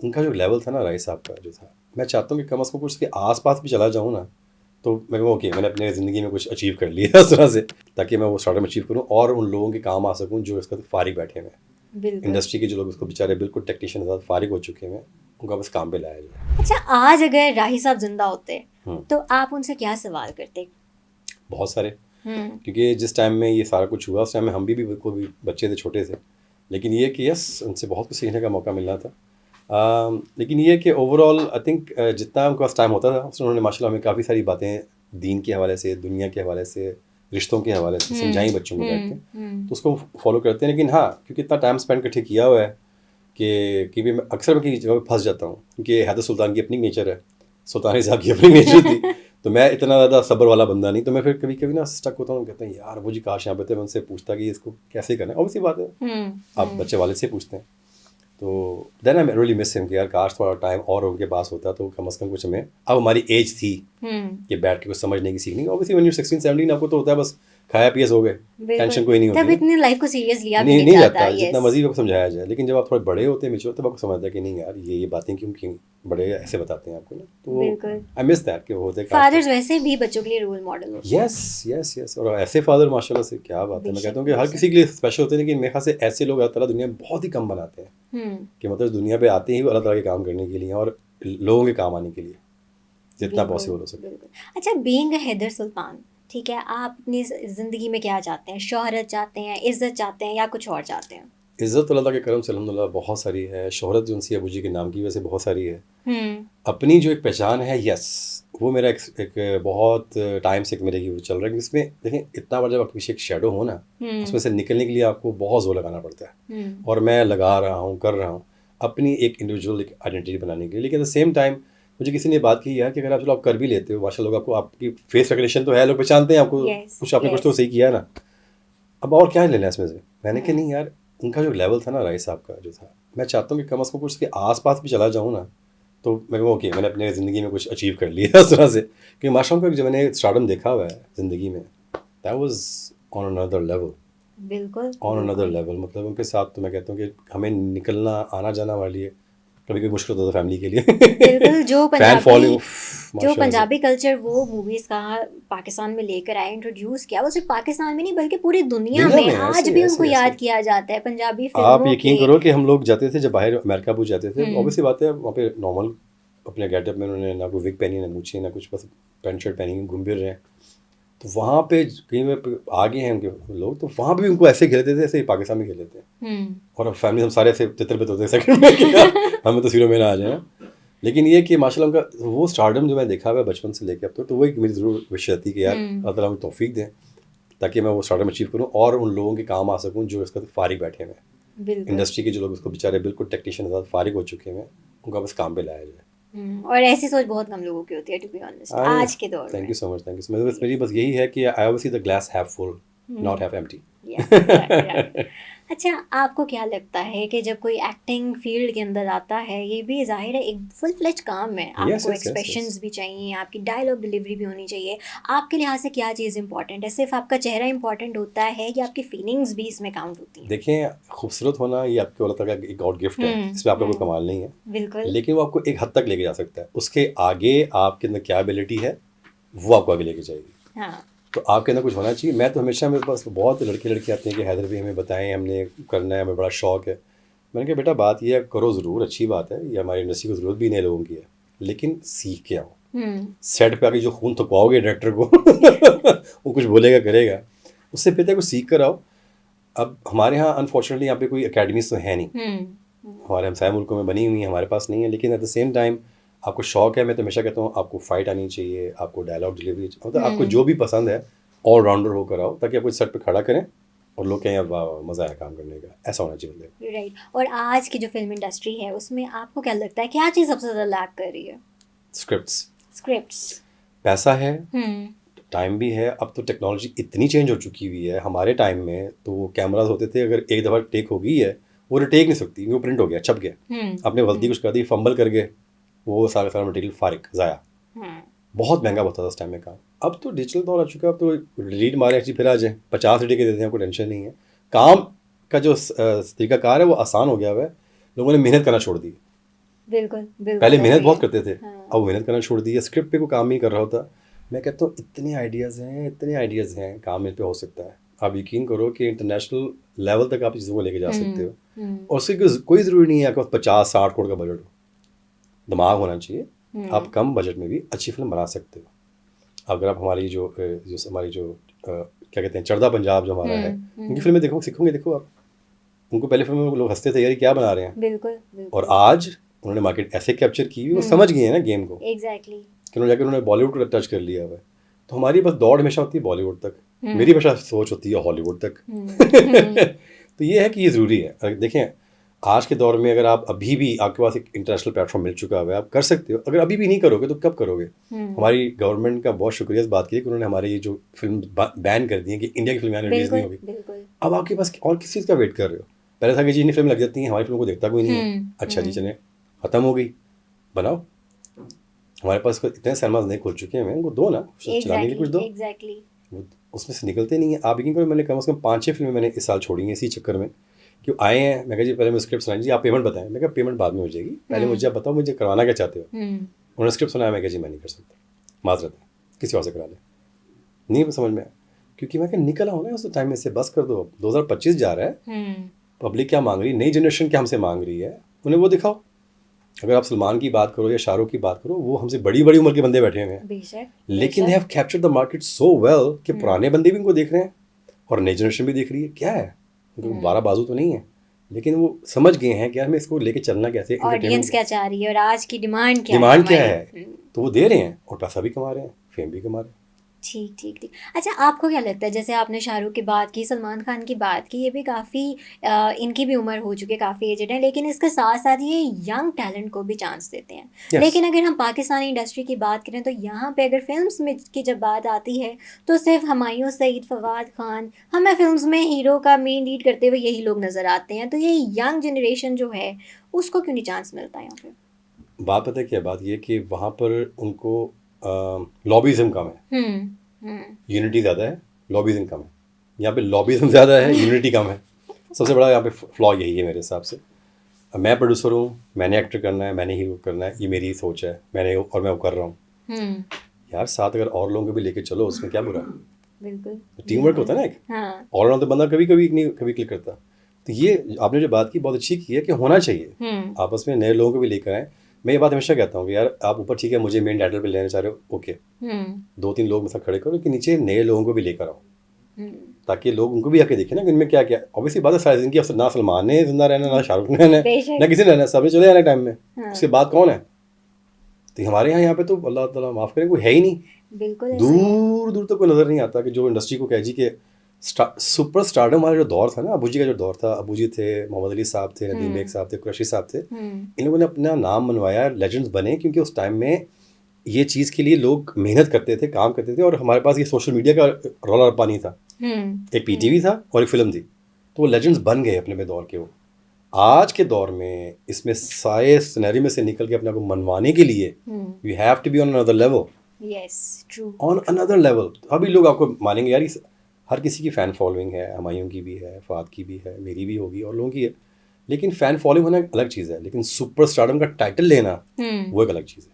उनका जो लेवल था ना राय साहब का जो था, मैं चाहता हूँ कि कम अज़ कम कुछ उसके आस-पास भी चला जाऊँ ना, तो मैं कहूँ ओके मैंने अपने ज़िंदगी में कुछ अचीव कर लिया उस तरह से, ताकि मैं वो स्टार्टअप अचीव करूँ और उन लोगों के काम आ सकूँ जो इस वक़्त फ़ारिग बैठे हुए हैं। बिल्कुल। इंडस्ट्री के जो लोग उसको बेचारे बिल्कुल टेक्नीशियन के साथ फ़ारिग हो चुके हैं, उनको बस काम पे लाया जाए। अच्छा, आज अगर राही साहब जिंदा होते हुँ, तो आप उनसे क्या सवाल करते? बहुत सारे, हम्म। क्योंकि जिस टाइम में ये सारा कुछ हुआ उस टाइम में हम भी बिल्कुल भी बच्चे थे, छोटे थे। लेकिन ये कि यस उनसे बहुत कुछ सीखने का मौका मिलना था। लेकिन ये कि ओवरऑल आई थिंक जितना उनके पास टाइम होता था उसमें उन्होंने माशाल्लाह हमें काफ़ी सारी बातें दीन के हवाले से, दुनिया के हवाले से, रिश्तों के हवाले से समझाई बच्चों को बैठ के। तो उसको फॉलो करते हैं। लेकिन हाँ, क्योंकि इतना टाइम स्पेंड इकट्ठे किया हुआ है कि भी मैं अक्सर मैं किसी जगह पे फंस जाता हूँ, क्योंकि हैदर सुल्तान की अपनी नेचर है, सुल्तान साहब की अपनी नेचर थी। तो मैं इतना ज़्यादा सब्र वाला बंदा नहीं, तो मैं फिर कभी कभी ना स्टक होता हूँ, कहते हैं यार वो जी काश यहाँ पे थे, मैं उनसे पूछता कि इसको कैसे करना है। ऑब्वियसली बात है, आप बच्चे वाले से पूछते हैं। तो then I really miss him कि यार काश थोड़ा टाइम और उनके पास होता तो कम से कम कुछ हमें, अब हमारी एज थी कि बैठ के कुछ समझने की सीखनी। ऑब्वियसली व्हेन यू 16-17 आपको तो होता है बस खाया पिया सो गए, बिल्कुल। टेंशन कोई नहीं होती तब है। इतनी लाइफ को सीरियस लिया भी नहीं नहीं नहीं जाता। जाता, जितना यस। मर्जी आपको समझाया जाए। लेकिन जब आप थोड़े बड़े होते हैं, मेच्योर, तब आपको समझता है कि नहीं यार ये बातें क्यों क्यों बड़े ऐसे बताते हैं आपको ना। तो बिल्कुल। आई मिस दैट कि वो होते काश तक। फादर्स वैसे भी बच्चों के लिए रोल मॉडल होते हैं। यस यस यस, और ऐसे फादर माशाल्लाह से क्या बात है। मैं कहता बेशक हूँ कि हर बेशक। किसी के लिए स्पेशल होते हैं, लेकिन मेरे ख्याल से ऐसे लोग अल्लाह ताला दुनिया में बहुत ही कम बनाते हैं हम्म। कि मतलब दुनिया पे आते ही वो अल्लाह ताला के काम करने के लिए और लोगों के काम आने के लिए, जितना बिल्कुल पॉसिबल हो सके। बिल्कुल। अच्छा, बीइंग अ हैदर सुल्तान, ठीक है, आप अपनी जिंदगी में क्या चाहते हैं? शोहरत चाहते हैं, इज्जत चाहते हैं, या कुछ और चाहते हैं? इज़्ज़त तो अल्लाह के करम से अल्हम्दुलिल्लाह बहुत सारी है। शोहरत जो उनसी अबू जी के नाम की वजह से बहुत सारी है। हम्म। अपनी जो एक पहचान है, यस, वो मेरा एक बहुत टाइम से एक मेरे की वो चल रहा है कि इसमें देखें, इतना बड़ा जब आपके पीछे एक शेडो हो ना, हम्म। उसमें से निकलने के लिए आपको बहुत जोर लगाना पड़ता है। हम्म। और मैं लगा रहा हूँ, कर रहा हूँ अपनी एक इंडिविजुअल एक आइडेंटिटी बनाने के लिए। लेकिन एट द सेम टाइम मुझे किसी ने बात की यार कि अगर आप चलो आप कर भी लेते हो माशा, लोग आपको, आपकी फेस रिकग्निशन तो है, लोग पहचानते हैं आपको, यस कुछ आपने कुछ तो यस। सही किया है ना, अब और क्या लेना है इसमें से। मैंने कहा हम्म। नहीं यार, उनका जो लेवल था ना राय साहब का जो था, मैं चाहता हूँ कि कम अज़ कम कुछ उसके आस-पास भी चला जाऊँ ना, तो मैं कहूँ ओके मैंने अपने ज़िंदगी में कुछ अचीव कर लिया उस तरह से। क्योंकि माशाअल्लाह का जो मैंने स्टारडम देखा हुआ है ज़िंदगी में, that was on another level, बिल्कुल ऑन अनदर बिल्कुल। लेवल। मतलब उनके साथ तो मैं कहता हूँ कि हमें निकलना आना-जाना हमारे लिए कभी-कभी मुश्किल होता था फैमिली के लिए। बिल्कुल। फैन फॉलोइंग उफ़ जो माशाअल्लाह से। पंजाबी कल्चर वो मूवीज का पाकिस्तान में लेकर आए, इंट्रोड्यूस किया, वो सिर्फ पाकिस्तान में नहीं बल्कि पूरी दुनिया दुनिया में में आज ऐसे भी उनको ऐसे ऐसे याद किया जाता है, पंजाबी आप फिल्मों यकीन के। करो कि हम लोग जाते थे जब बाहर अमेरिका पूछ जाते थे, हम्म। ऑब्वियसली बात है वहाँ पे नॉर्मल अपने गेटअप में उन्होंने ना कोई विग पहनी, ना मूछी, ना कुछ, बस पैंट शर्ट पहनी घूम फिर रहे हैं। तो वहाँ पे कहीं में आ गए हैं उनके लोग, तो वहाँ पे भी उनको ऐसे खेलते थे ऐसे ही पाकिस्तान में खेलते थे। हम्म। और अब फैमिली हम सारे ऐसे तितर होते थे सेकंड में कि यार हमें तस्वीरों में ना आ जाए। लेकिन ये कि माशाल्लाह उनका वो स्टारडम जो मैं देखा हुआ है बचपन से लेकर अब तक, तो वो एक मेरी ज़रूर विश रहती कि यार हम्म। अल्लाह ताला मुझे तौफीक दें ताकि मैं वो स्टारडम अचीव करूँ और उन लोगों के काम आ सकूँ जो इसका फारिग बैठे हुए हैं। बिल्कुल। इंडस्ट्री के जो लोग उसको बेचारे बिल्कुल टेक्नीशियन के साथ फारिग हो चुके हैं, उनका बस काम पे लाया जाए। और ऐसी सोच बहुत कम लोगों की होती है, टू बी ऑनेस्ट, आई आज के दौर थैंक में। You so much, thank you so much. बस मेरी बस यही है कि I obviously the glass have full, not have empty. Yes. Right right. अच्छा, आपको क्या लगता है कि जब कोई एक्टिंग फील्ड के अंदर आता है, ये भी जाहिर है एक फुल फ्लेज काम है, यस आपको यस यस यस। एक्सप्रेशंस भी चाहिए, आपकी डायलॉग डिलीवरी भी होनी चाहिए। आपके लिहाज से क्या चीज़ इंपॉर्टेंट है? सिर्फ आपका चेहरा इंपॉर्टेंट होता है या आपकी फीलिंग्स भी इसमें काउंट होती हैं? देखें, खूबसूरत होना ये आपके अल्लाह ताला का एक गॉड गिफ्ट है, इसमें आपका कोई कमाल नहीं है। बिल्कुल। लेकिन वो आपको एक हद तक लेके जा सकता है, उसके आगे आपके अंदर क्या एबिलिटी है वो आपको आगे लेके जाएगी। हाँ। तो आपके अंदर कुछ होना चाहिए। मैं तो हमेशा, मेरे पास बहुत लड़के लड़के आते हैं कि हैदर भी हमें बताएं, हमने करना है, हमें बड़ा शौक है। मैंने कहा बेटा बात ये है, करो ज़रूर, अच्छी बात है, ये हमारी इंडस्ट्री को ज़रूरत भी नए लोगों की है, लेकिन सीख के आओ। हम्म। सेट पे आके जो खून थकवाओगे डायरेक्टर को वो कुछ बोलेगा करेगा, उससे बेहतर कुछ सीख कर आओ। अब हमारे यहाँ अनफॉर्चुनेटली यहाँ पे कोई अकेडमीज तो है नहीं, हम्म। हमारे हमसाय मुल्कों में बनी हुई है, हमारे पास नहीं है। लेकिन एट द सेम टाइम आपको शौक है, मैं तो हमेशा कहता हूँ आपको फाइट आनी चाहिए, आपको डायलॉग डिलीवरी, मतलब आपको जो भी पसंद है ऑलराउंडर होकर आओ, ताकि आपको सेट पे खड़ा करें और लोग कहें यार वाह वाह, मज़ा आया काम करने का। ऐसा होना चाहिए बंदे को। राइट। और आज की जो फिल्म इंडस्ट्री है उसमें आपको क्या लगता है क्या चीज़ सबसे ज़्यादा लैक कर रही है? Scripts, scripts. पैसा है, हम्म। टाइम भी है। अब तो टेक्नोलॉजी इतनी चेंज हो चुकी हुई है। हमारे टाइम में तो कैमराज होते थे, अगर एक दफ़ा टेक हो गई है वो टेक नहीं सकती, वो प्रिंट हो गया, छप गया, आपने गलती कुछ कर दी, फंबल कर गए, वो सारा सारा मटेरियल फारिग ज़ाया। हम्म। बहुत महंगा होता था उस टाइम में काम। अब तो डिजिटल दौर आ चुका है, अब तो डिलीट मारे अच्छी फिर आ जाए, 50 रुपये के देते हैं, आपको टेंशन नहीं है। काम का जो तरीकाकार है वो आसान हो गया हुआ है, लोगों ने मेहनत करना छोड़ दी। बिल्कुल बिल्कुल पहले मेहनत बहुत agree। करते थे, हाँ। अब मेहनत करना छोड़ दिया, स्क्रिप्ट पे कोई काम नहीं कर रहा होता। मैं कहता हूँ इतने आइडियाज़ हैं, काम इन पे हो सकता है। आप यकीन करो कि इंटरनेशनल लेवल तक आप चीज़ों को लेके जा सकते हो, और उससे कोई ज़रूरी नहीं है आपके पास 50-60 करोड़ का बजट हो, दिमाग होना चाहिए। आप कम बजट में भी अच्छी फिल्म बना सकते हो। अगर आप हमारी जो क्या कहते हैं, चड़दा पंजाब जो हमारा है, उनकी फिल्में देखो, सीखोगे, देखो आप, उनको पहले फिल्म में लोग हंसते थे यार ये क्या बना रहे हैं, बिल्कुल और बिल्कुल आज उन्होंने मार्केट ऐसे कैप्चर की, वो समझ गए हैं ना गेम को, एग्जैक्टली। कि उन्होंने जाकर उन्होंने बॉलीवुड को टच कर लिया हुआ है। तो हमारी बस दौड़ हमेशा होती है बॉलीवुड तक, मेरी हमेशा सोच होती है हॉलीवुड तक। तो ये है कि ये ज़रूरी है। अगर देखें आज के दौर में, अगर आप अभी भी, आपके पास एक इंटरनेशनल प्लेटफॉर्म मिल चुका है, आप कर सकते हो। अगर अभी भी नहीं करोगे तो कब करोगे? हमारी गवर्नमेंट का बहुत शुक्रिया इस बात के लिए कि उन्होंने हमारी ये जो फिल्म बैन कर दी है, कि इंडिया की फिल्में रिलीज़ नहीं बिल्कुल होगी। बिल्कुल। अब आपके पास और किस चीज़ का वेट कर रहे हो? पहले था कि जी इतनी फिल्म लग जाती है, हमारी फिल्म को देखता कोई नहीं है, अच्छा जी चलें, ख़त्म हो गई, बनाओ। हमारे पास इतने सिनेमाज नहीं खुल चुके हैं, उनको दो ना, चलाने के लिए कुछ दो। एग्जैक्टली। वो उसमें से निकलते नहीं है। आप यकीन करो, मैंने कम से कम 5-6 फिल्में मैंने इस साल छोड़ी हैं इसी चक्कर में, कि आए हैं, मैं कहा जी पहले मैं स्क्रिप्ट सुनाई, जी आप पेमेंट बताएं। मैं कहा पेमेंट बाद में हो जाएगी, पहले मुझे आप बताओ मुझे करवाना क्या चाहते हो। उन्होंने स्क्रिप्ट सुनाया, मैं कहा जी मैं नहीं कर सकता, माजरत है, किसी और से करा लें। नहीं समझ में आया, क्योंकि मैं कहा निकल आओ ना उस टाइम में से, बस कर दो। 2025 जा रहा है, पब्लिक क्या मांग रही है, नई जनरेशन क्या हमसे मांग रही है, उन्हें वो दिखाओ। अगर आप सलमान की बात करो या शाहरुख की बात करो, वो हमसे बड़ी बड़ी उम्र के बंदे बैठे हुए हैं, बेशक लेकिन they have captured the market so well कि पुराने बंदे भी इनको देख रहे हैं और नई जनरेशन भी देख रही है। क्या है, उनको 12 बाजू तो नहीं है, लेकिन वो समझ गए हैं कि यार हमें इसको लेके चलना कैसे, ऑडियंस क्या चाह रही है और आज की डिमांड क्या है डिमांड क्या हमारी। है, तो वो दे रहे हैं और पैसा भी कमा रहे हैं, फेम भी कमा रहे हैं। ठीक ठीक ठीक। अच्छा आपको क्या लगता है, जैसे आपने शाहरुख की बात की, सलमान खान की बात की, ये भी काफ़ी इनकी भी उम्र हो चुकी है, काफ़ी एजड है, लेकिन इसके साथ साथ ये यंग टैलेंट को भी चांस देते हैं। यस, लेकिन अगर हम पाकिस्तानी इंडस्ट्री की बात करें तो यहाँ पे अगर फिल्म्स में की जब बात आती है तो सिर्फ हुमायूं सईद, फवाद खान, हमें फिल्म्स में हीरो का मेन लीड करते हुए यही लोग नज़र आते हैं। तो ये यंग जनरेशन जो है उसको क्यों नहीं चांस मिलता यहाँ पे? बात पता है क्या, बात ये कि वहाँ पर उनको लॉबिज़म कम है, यूनिटी ज़्यादा है, लॉबिज़म कम है। यहाँ पे लॉबिज़म ज़्यादा है, यूनिटी कम है। सबसे बड़ा यहाँ पे फ्लॉ यही है मेरे हिसाब से। अब मैं प्रोड्यूसर हूँ, मैंने एक्टर करना है, मैंने हीरो करना है, ये मेरी सोच है, मैं वो कर रहा हूँ। यार साथ अगर और लोगों को भी लेके चलो, उसमें क्या बुरा है? बिल्कुल टीम वर्क होता है ना एक। हाँ। ऑलराउंडर बंदा कभी कभी नहीं, कभी क्लिक करता। तो ये आपने जो बात की बहुत अच्छी की है कि होना चाहिए, आपस में नए लोगों को भी लेकर आए। मैं ये बात हमेशा कहता हूँ कि यार आप ऊपर ठीक है, मुझे मेन टाइटल पे लेना चाह रहे हो, ओके, 2-3 लोग मतलब खड़े करो कि नीचे नए लोगों को भी लेकर आओ, ताकि लोग उनको भी आके देखें ना कि इनमें क्या क्या। ऑब्वियसली बात है, सारी जिंदगी अब ना सलमान ने जिंदा रहना, ना शाहरुख ने रहना, बेशक। ना किसी ने रहना, सबने चले जाना टाइम में। हाँ। उसके बाद कौन है? तो हमारे यहाँ पे तो अल्लाह ताला माफ़ करें, कोई है ही नहीं। बिल्कुल ऐसे ही है। दूर दूर तक कोई नज़र नहीं आता कि जो इंडस्ट्री को कह जी के सुपर स्टारडम वाला जो दौर था ना, अबू जी का जो दौर था, अबू जी थे, मोहम्मद अली साहब थे, नदीम बेग साहब थे, कुरैशी साहब थे, इन लोगों ने अपना नाम मनवाया, लेजेंड्स बने, क्योंकि उस टाइम में ये चीज़ के लिए लोग मेहनत करते थे, काम करते थे, और हमारे पास ये सोशल मीडिया का रौला रप्पा नहीं था। एक पीटीवी था और एक फिल्म थी, तो वो लेजेंड्स बन गए अपने में दौर के। वो आज के दौर में इसमें सारे सिनेरियो में से निकल के अपने को मनवाने के लिए you have to be on another level, yes true, on another level. अभी लोग आपको मानेंगे यार, हर किसी की फ़ैन फॉलोइंग है, हुमायूं की भी है, फ़ाद की भी है, मेरी भी होगी और लोगों की है, लेकिन फ़ैन फॉलोइंग होना एक अलग चीज़ है, लेकिन सुपर स्टारडम का टाइटल लेना वो एक अलग चीज़ है।